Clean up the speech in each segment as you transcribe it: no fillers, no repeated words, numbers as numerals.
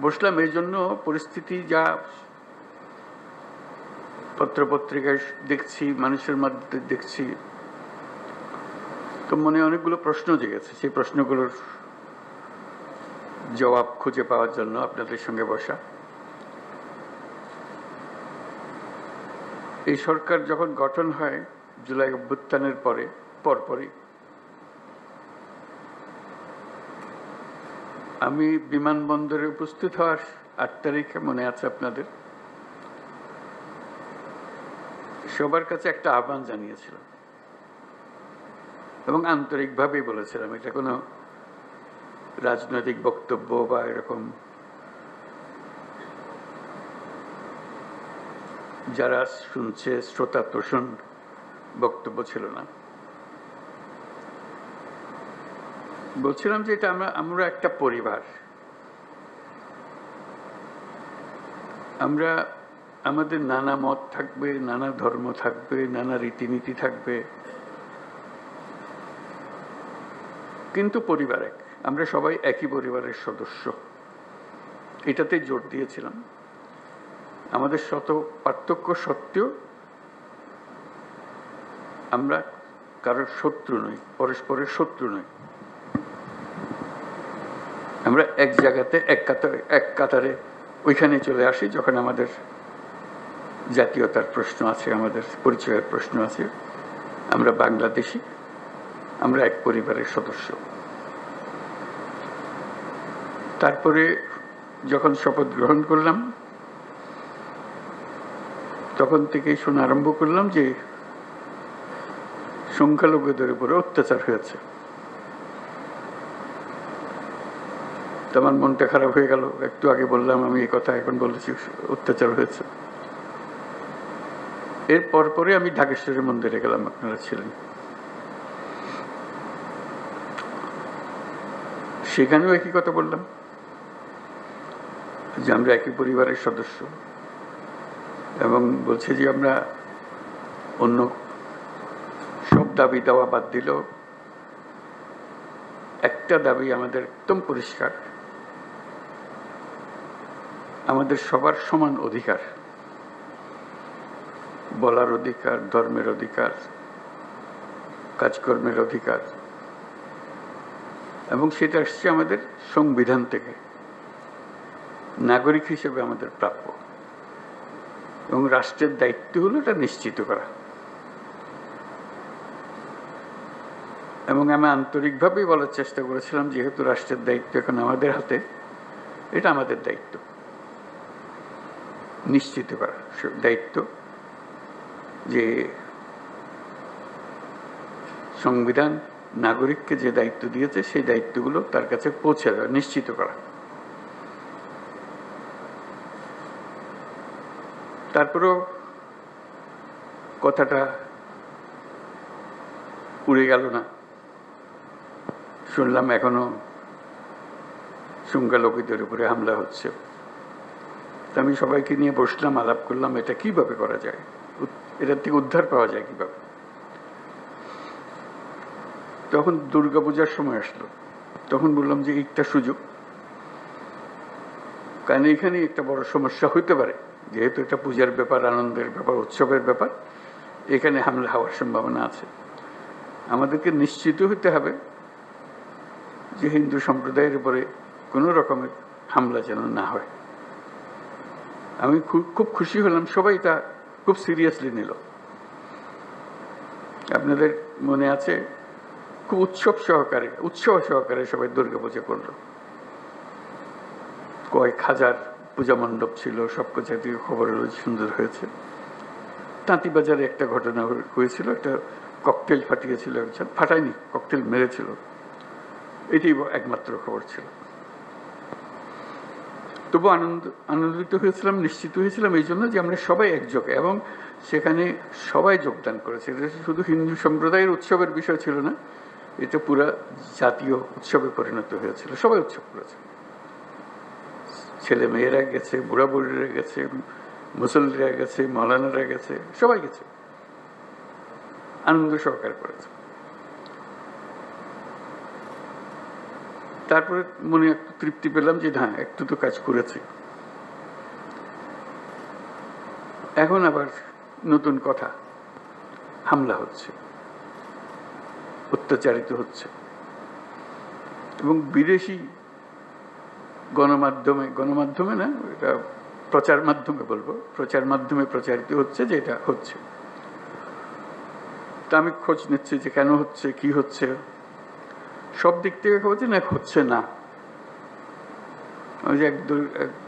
বসলাম এই জন্য, পরিস্থিতি যা পত্রপত্রিকায় দেখছি, মানুষের মধ্যে দেখছি, তো মনে অনেকগুলো প্রশ্ন জেগেছে। সেই প্রশ্নগুলোর জবাব খুঁজে পাওয়ার জন্য আপনাদের সঙ্গে বসা। এই সরকার যখন গঠন হয় জুলাই অভ্যুত্থানের পরপরই আমি বিমানবন্দরে উপস্থিত হওয়ার 8 তারিখে, মনে আছে আপনাদের, সবার কাছে একটা আহ্বান জানিয়েছিলাম এবং আন্তরিকভাবেই বলেছিলাম। এটা কোনো রাজনৈতিক বক্তব্য বা এরকম যারা শুনছে শ্রোতা তোষণ বক্তব্য ছিল না। বলছিলাম যে এটা আমরা একটা পরিবার, আমরা আমাদের নানা মত থাকবে, নানা ধর্ম থাকবে, নানা রীতিনীতি থাকবে, কিন্তু পরিবার এক, আমরা সবাই একই পরিবারের সদস্য। এটাতে জোর দিয়েছিলাম। আমাদের শত পার্থক্য সত্ত্বেও আমরা কারোর শত্রু নই, পরস্পরের শত্রু নই। আমরা এক জায়গাতে এক কাতারে ওইখানে চলে আসি যখন আমাদের জাতীয়তার প্রশ্ন আছে, আমাদের পরিচয়ের প্রশ্ন আছে। আমরা বাংলাদেশি, আমরা এক পরিবারের সদস্য। তারপরে যখন শপথ গ্রহণ করলাম তখন থেকেই শোনা আরম্ভ করলাম যে সংখ্যালঘুদের উপরে অত্যাচার হয়েছে। আমার মনটা খারাপ হয়ে গেল। একটু আগে বললাম আমি এই কথা, এখন বলেছি অত্যাচার হয়েছে। এর পরে আমি ঢাকেশ্বরী মন্দিরে গেলাম, আপনারা ছিলেন। সেখানেও একই কথা বললাম যে আমরা একই পরিবারের সদস্য, এবং বলছে যে আমরা অন্য সব দাবি দেওয়া বাদ দিল, একটা দাবি আমাদের একদম পরিষ্কার, আমাদের সবার সমান অধিকার, বলার অধিকার, ধর্মের অধিকার, কাজকর্মের অধিকার, এবং সেটা আসছে আমাদের সংবিধান থেকে, নাগরিক হিসেবে আমাদের প্রাপ্য, এবং রাষ্ট্রের দায়িত্ব হলো এটা নিশ্চিত করা। এবং আমি আন্তরিকভাবেই বলার চেষ্টা করেছিলাম যেহেতু রাষ্ট্রের দায়িত্ব এখন আমাদের হাতে, এটা আমাদের দায়িত্ব নিশ্চিত করা, দায়িত্ব যে সংবিধান নাগরিককে যে দায়িত্ব দিয়েছে সেই দায়িত্বগুলো তার কাছে পৌঁছে দেওয়া, নিশ্চিত করা। তারপরেও কথাটা উড়ে গেল না। শুনলাম এখনো সংখ্যালঘুদের উপরে হামলা হচ্ছে। আমি সবাইকে নিয়ে বসলাম, আলাপ করলাম এটা কিভাবে করা যায়, এটার থেকে উদ্ধার পাওয়া যায় কিভাবে। তখন দুর্গাপূজার সময় আসলো, তখন বললাম যে একটা সুযোগ, কারণ এখানে একটা বড় সমস্যা হইতে পারে, যেহেতু এটা পূজার ব্যাপার, আনন্দের ব্যাপার, উৎসবের ব্যাপার, এখানে হামলা হওয়ার সম্ভাবনা আছে। আমাদেরকে নিশ্চিত হতে হবে যে হিন্দু সম্প্রদায়ের উপরে কোনো রকমের হামলা যেন না হয়। আমি খুব খুশি হলাম, সবাই তা খুব সিরিয়াসলি নিল। আপনাদের মনে আছে খুব উৎসব সহকারে সবাই দুর্গাপূজা করলো। কয়েক হাজার পূজা মণ্ডপ ছিল, সব কিছু থেকে খবর হলো সুন্দর হয়েছে। তাঁতিবাজারে একটা ঘটনা হয়েছিল, একটা ককটেল ফাটিয়েছিল, একজন ফাটায়নি, ককটেল মেরেছিল, এটি একমাত্র খবর ছিল। তবু আনন্দিত হয়েছিলাম, নিশ্চিত হয়েছিলাম এই জন্য যে আমরা সবাই একযোগে, এবং সেখানে সবাই যোগদান করেছে। এটা শুধু হিন্দু সম্প্রদায়ের উৎসবের বিষয় ছিল না, এটা পুরা জাতীয় উৎসবে পরিণত হয়েছিল। সবাই উৎসব করেছে, ছেলে মেয়েরা গেছে, বুড়া বুড়িরা গেছে, মুসল্লিরা গেছে, মৌলানারা গেছে, সবাই গেছে, আনন্দ সহকারে করেছে। তারপরে মনে একটু তৃপ্তি পেলাম যে হ্যাঁ একটু তো কাজ করেছে। এখন আবার নতুন কথা, হামলা হচ্ছে, অত্যাচারিত হচ্ছে, এবং বিদেশি গণমাধ্যমে না, এটা প্রচার মাধ্যমে বলবো, প্রচার মাধ্যমে প্রচারিত হচ্ছে যে এটা হচ্ছে। তা আমি খোঁজ নিচ্ছি যে কেন হচ্ছে, কি হচ্ছে, সব দিক থেকে খবর না হচ্ছে না। ওই যে এক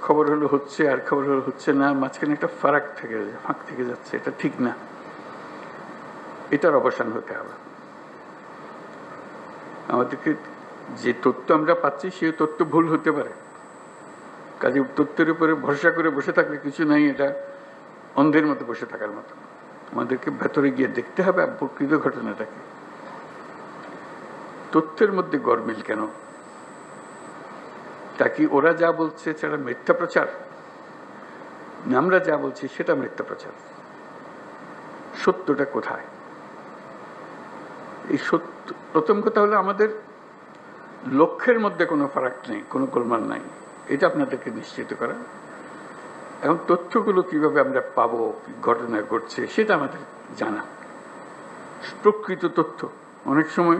খবর হলো হচ্ছে আর খবর হলো হচ্ছে না, মাঝখানে একটা ফাঁক থেকে যাচ্ছে, এটা ঠিক না। এটার অবসান হতে হবে। আমাদেরকে যে তথ্য আমরা পাচ্ছি সেই তথ্য ভুল হতে পারে, কাজে তথ্যের উপরে ভরসা করে বসে থাকলে কিছু নাই, এটা অন্ধের মতো বসে থাকার মতো। আমাদেরকে ভেতরে গিয়ে দেখতে হবে প্রকৃত ঘটনাটাকে। তথ্যের মধ্যে গরমিল কেন? তা কি ওরা যা বলছে সেটা মিথ্যা প্রচার, না আমরা যা বলছি সেটা মিথ্যা প্রচার? সত্যটা কোথায়? এই সত্য, প্রথম কথা হলো আমাদের লক্ষ্যের মধ্যে কোনো ফারাক নেই, কোনো গোলমাল নাই, এটা আপনাদেরকে নিশ্চিত করা। এখন তথ্যগুলো কিভাবে আমরা পাবো, ঘটনা ঘটছে সেটা আমাদের জানা। প্রকৃত তথ্য, অনেক সময়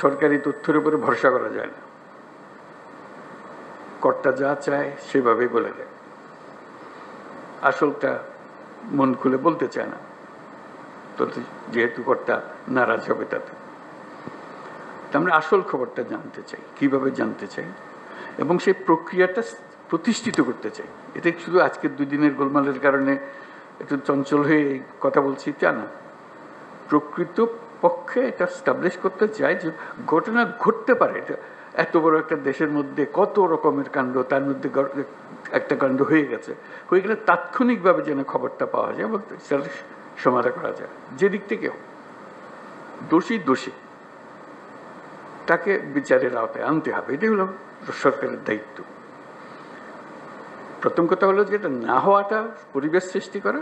সরকারি তথ্যের উপরে ভরসা করা যায় না, কর্তা যা চায় সেভাবেই বলে দেয়, আসলটা মন খুলে বলতে চায় না, যেহেতু কর্তা নারাজ হবে তাতে। আমরা আসল খবরটা জানতে চাই, কিভাবে জানতে চাই, এবং সেই প্রক্রিয়াটা প্রতিষ্ঠিত করতে চাই। এটা শুধু আজকের 2 দিনের গোলমালের কারণে একটু চঞ্চল হয়ে কথা বলছি তা না, প্রকৃত পক্ষে এটা স্টাবলিশ করতে চাই যে ঘটনা ঘটতে পারে। এটা এত বড় একটা দেশের মধ্যে কত রকমের কাণ্ড, তার মধ্যে একটা কাণ্ড হয়ে গেলে তাৎক্ষণিকভাবে যেন খবরটা পাওয়া যায় এবং সেটা সমাধান করা যায়। যে দিক থেকে দোষী তাকে বিচারের আওতায় আনতে হবে, এটাই হলো সরকারের দায়িত্ব। প্রথম কথা হলো যে এটা না হওয়াটা পরিবেশ সৃষ্টি করা,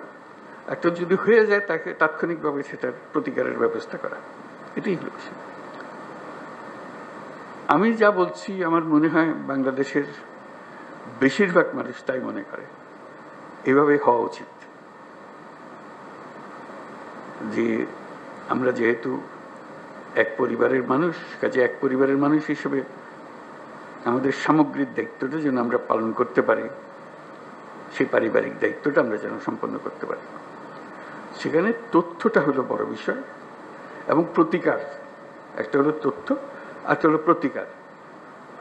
একটা যদি হয়ে যায় তাকে তাৎক্ষণিকভাবে সেটার প্রতিকারের ব্যবস্থা করা, এটাই হলো বিষয়। আমি যা বলছি আমার মনে হয় বাংলাদেশের বেশিরভাগ মানুষ তাই মনে করে, এভাবে হওয়া উচিত। যে আমরা যেহেতু এক পরিবারের মানুষ, কাজে এক পরিবারের মানুষ হিসেবে আমাদের সামগ্রিক দায়িত্বটা যেন আমরা পালন করতে পারি, সেই পারিবারিক দায়িত্বটা আমরা যেন সম্পন্ন করতে পারি। সেখানে তথ্যটা হলো বড় বিষয়, এবং প্রতিকার। একটা হলো তথ্য, একটা হলো প্রতিকার।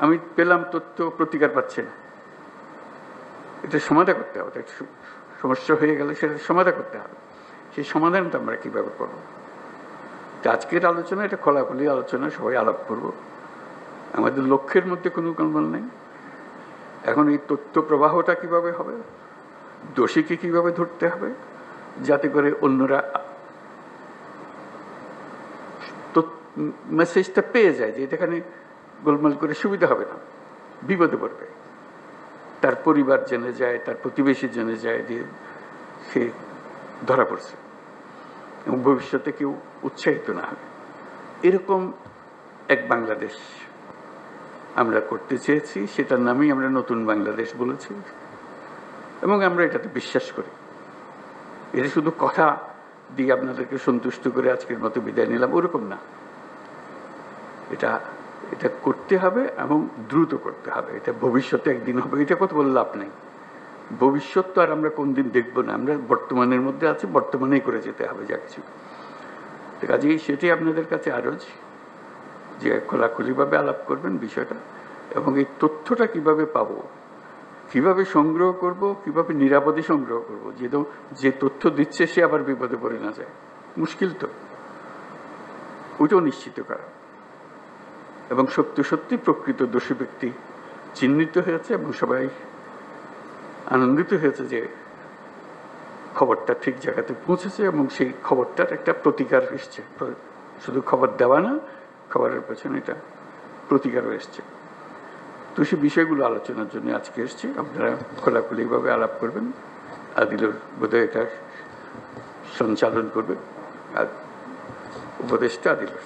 আমি পেলাম তথ্য, প্রতিকার পাচ্ছি না, এটা সমাধান করতে হবে। সমস্যা হয়ে গেলে সেটা সমাধান করতে হবে। সেই সমাধানটা আমরা কিভাবে করবো? আজকের আলোচনা এটা খোলাখুলি আলোচনা, সবাই আলাপ করব। আমাদের লক্ষ্যের মধ্যে কোনো গোলমাল নেই। এখন এই তথ্য প্রবাহটা কিভাবে হবে, দোষীকে কিভাবে ধরতে হবে, যাতে করে অন্যরা মেসেজটা পেয়ে যায় যে এখানে গোলমাল করে সুবিধা হবে না, বিপদে পড়বে, তার পরিবার জেনে যায়, তার প্রতিবেশী জেনে যায় যে সে ধরা পড়ছে, এবং ভবিষ্যতে কেউ উৎসাহিত না হবে। এরকম এক বাংলাদেশ আমরা করতে চেয়েছি, সেটার নামেই আমরা নতুন বাংলাদেশ বলেছি, এবং আমরা এটাতে বিশ্বাস করি। এটা শুধু কথা দিয়ে আপনাদেরকে সন্তুষ্ট করে আজকের মতো বিদায় নিলাম ওরকম না, এটা করতে হবে এবং দ্রুত করতে হবে। এটা ভবিষ্যতে একদিন হবে, এটা কথা বলে লাভ নেই। ভবিষ্যৎ তো আর আমরা কোন দিন দেখবো না, আমরা বর্তমানের মধ্যে আছি, বর্তমানেই করে যেতে হবে যা কিছু। কাজেই সেটাই আপনাদের কাছে আরজ যে খোলাখুলিভাবে আলাপ করবেন বিষয়টা, এবং এই তথ্যটা কিভাবে পাবো, কিভাবে সংগ্রহ করব, কিভাবে নিরাপদে সংগ্রহ করব, যে তথ্য দিচ্ছে সে আবার বিপদে পড়ে না যায়, মুশকিল তো, ওইটাও নিশ্চিত করা। এবং সত্যি প্রকৃত দোষী ব্যক্তি চিহ্নিত হয়েছে এবং সবাই আনন্দিত হয়েছে যে খবরটা ঠিক জায়গাতে পৌঁছেছে, এবং সেই খবরটার একটা প্রতিকার এসছে। শুধু খবর দেওয়া না, খবরের পেছনে এটা প্রতিকারও এসছে। তো সেই বিষয়গুলো আলোচনার জন্য আজকে এসছি। আপনারা খোলাখুলিভাবে আলাপ করবেন। আদিলুর বোধহয় এটা সঞ্চালন করবে, আর উপদেষ্টা আদিলুর।